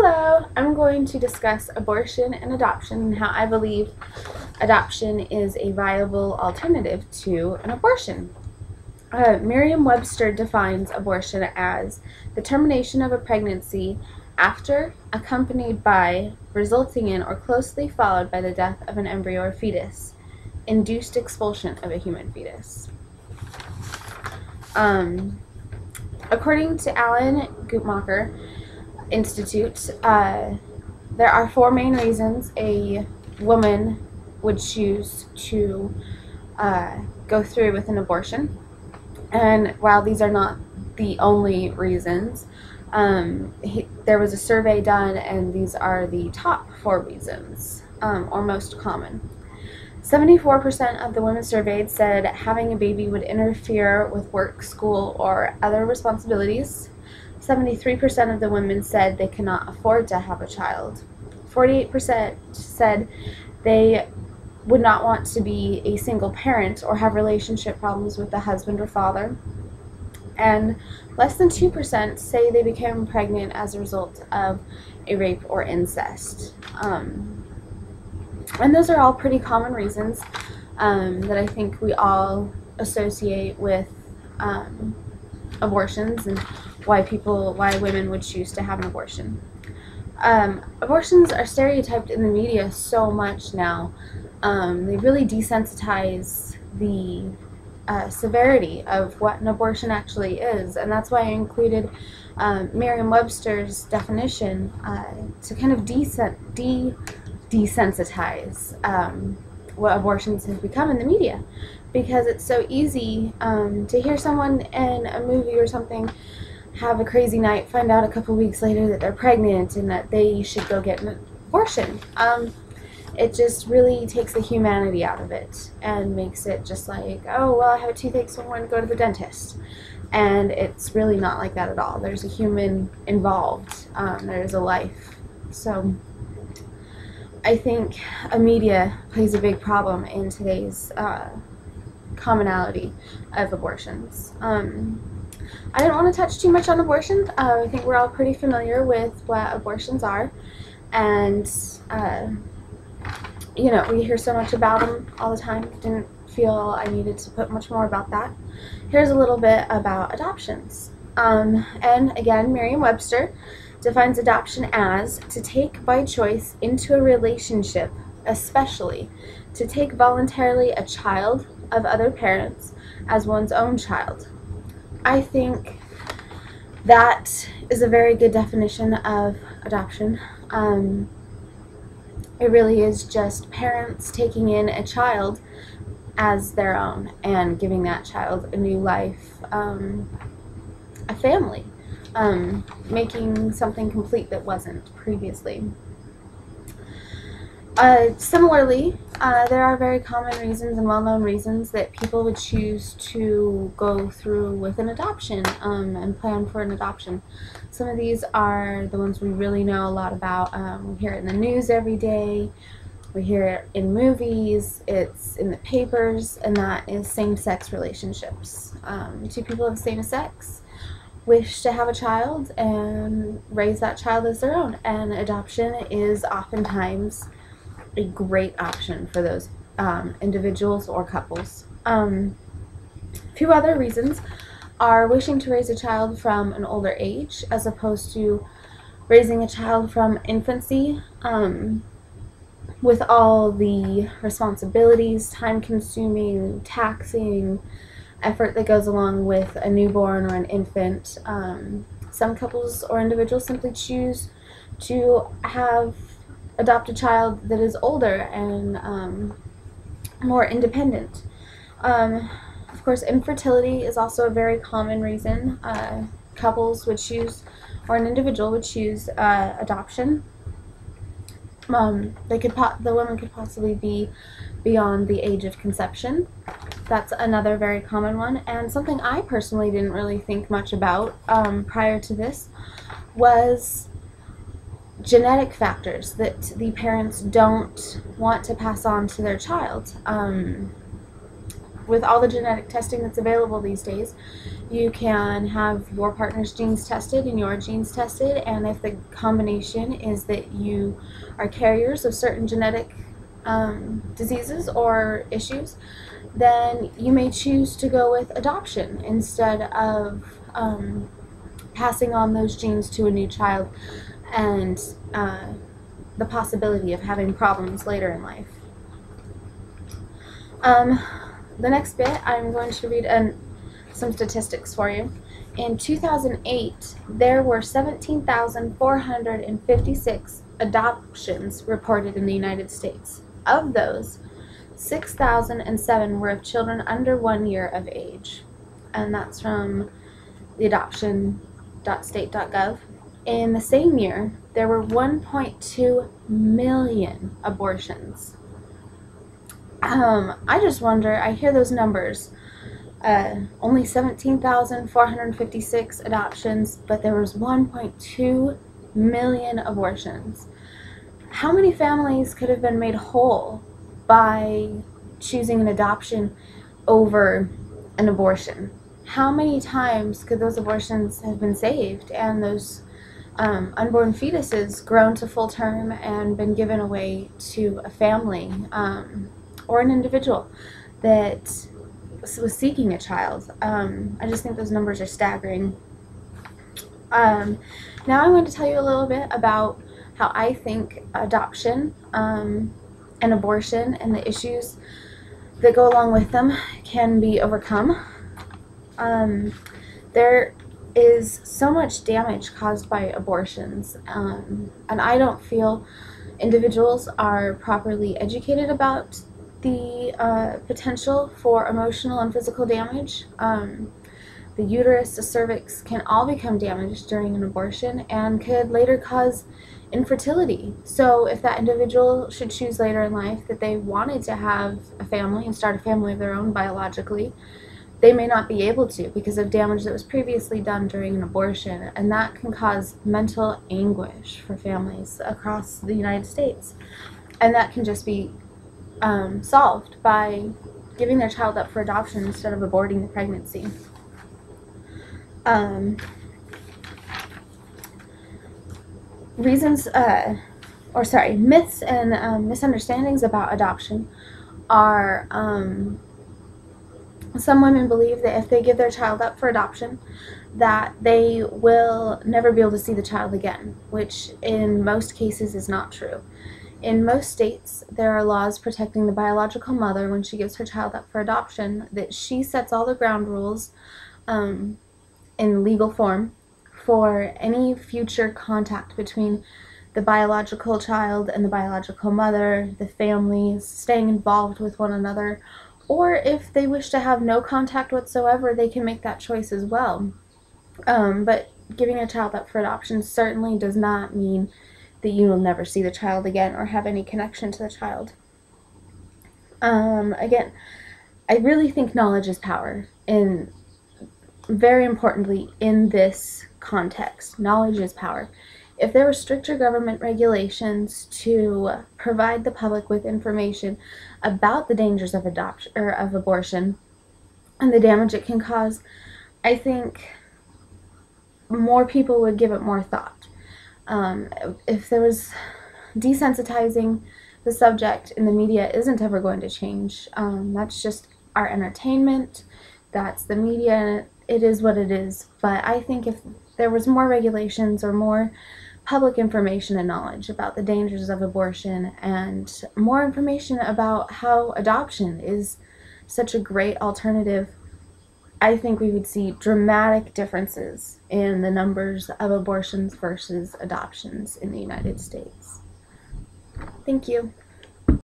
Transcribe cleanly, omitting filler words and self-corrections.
Hello, I'm going to discuss abortion and adoption and how I believe adoption is a viable alternative to an abortion. Merriam-Webster defines abortion as the termination of a pregnancy after, accompanied by, resulting in, or closely followed by the death of an embryo or fetus, induced expulsion of a human fetus. According to Alan Guttmacher Institute, there are four main reasons a woman would choose to go through with an abortion. And while these are not the only reasons, there was a survey done, and these are the top four reasons, or most common. 74% of the women surveyed said having a baby would interfere with work, school, or other responsibilities. 73% of the women said they cannot afford to have a child. 48% said they would not want to be a single parent or have relationship problems with the husband or father. And less than 2% say they became pregnant as a result of a rape or incest. And those are all pretty common reasons that I think we all associate with abortions and why women would choose to have an abortion. Abortions are stereotyped in the media so much now. They really desensitize the severity of what an abortion actually is, and that's why I included Merriam-Webster's definition to kind of desensitize what abortions have become in the media, because it's so easy to hear someone in a movie or something have a crazy night, find out a couple weeks later that they're pregnant and that they should go get an abortion. It just really takes the humanity out of it and makes it just like, oh, well, I have a toothache, so I want to go to the dentist. And it's really not like that at all. There's a human involved. There's a life. So I think media plays a big problem in today's commonality of abortions. I didn't want to touch too much on abortion. I think we're all pretty familiar with what abortions are, and we hear so much about them all the time. Didn't feel I needed to put much more about that. Here's a little bit about adoptions. And again, Merriam-Webster defines adoption as to take by choice into a relationship, especially to take voluntarily a child of other parents as one's own child. I think that is a very good definition of adoption. It really is just parents taking in a child as their own and giving that child a new life, a family, making something complete that wasn't previously. Similarly, there are very common reasons and well-known reasons that people would choose to go through with an adoption and plan for an adoption. Some of these are the ones we really know a lot about. We hear it in the news every day. We hear it in movies. It's in the papers, and that is same-sex relationships. Two people of the same sex wish to have a child and raise that child as their own, and adoption is oftentimes a great option for those individuals or couples. A few other reasons are wishing to raise a child from an older age as opposed to raising a child from infancy, with all the responsibilities, time-consuming, taxing effort that goes along with a newborn or an infant. Some couples or individuals simply choose to adopt a child that is older and more independent. Of course, infertility is also a very common reason couples would choose, or an individual would choose adoption. The woman could possibly be beyond the age of conception. That's another very common one, and something I personally didn't really think much about prior to this was genetic factors that the parents don't want to pass on to their child. with all the genetic testing that's available these days, you can have your partner's genes tested and your genes tested, and if the combination is that you are carriers of certain genetic diseases or issues, then you may choose to go with adoption instead of passing on those genes to a new child and the possibility of having problems later in life. The next bit, I'm going to read some statistics for you. In 2008, there were 17,456 adoptions reported in the United States. Of those, 6,007 were of children under 1 year of age, and that's from the adoption.state.gov. In the same year, there were 1.2 million abortions. I just wonder, I hear those numbers, only 17,456 adoptions, but there was 1.2 million abortions. How many families could have been made whole by choosing an adoption over an abortion? How many times could those abortions have been saved and those unborn fetuses grown to full term and been given away to a family or an individual that was seeking a child? I just think those numbers are staggering. Now I'm going to tell you a little bit about how I think adoption and abortion and the issues that go along with them can be overcome. There is so much damage caused by abortions, and I don't feel individuals are properly educated about the potential for emotional and physical damage. The uterus, the cervix can all become damaged during an abortion and could later cause infertility. So if that individual should choose later in life that they wanted to have a family and start a family of their own biologically, they may not be able to because of damage that was previously done during an abortion, and that can cause mental anguish for families across the United States. And that can just be solved by giving their child up for adoption instead of aborting the pregnancy. Myths and misunderstandings about adoption are some women believe that if they give their child up for adoption, that they will never be able to see the child again, which in most cases is not true. In most states, there are laws protecting the biological mother when she gives her child up for adoption, that she sets all the ground rules in legal form for any future contact between the biological child and the biological mother, the families staying involved with one another, or if they wish to have no contact whatsoever, they can make that choice as well. But giving a child up for adoption certainly does not mean that you will never see the child again or have any connection to the child. Again, I really think knowledge is power, and very importantly in this context, knowledge is power. If there were stricter government regulations to provide the public with information about the dangers of adoption or of abortion and the damage it can cause, I think more people would give it more thought. If there was desensitizing the subject in the media isn't ever going to change. That's just our entertainment. That's the media. It is what it is. But I think if there was more regulations or more public information and knowledge about the dangers of abortion and more information about how adoption is such a great alternative, I think we would see dramatic differences in the numbers of abortions versus adoptions in the United States. Thank you.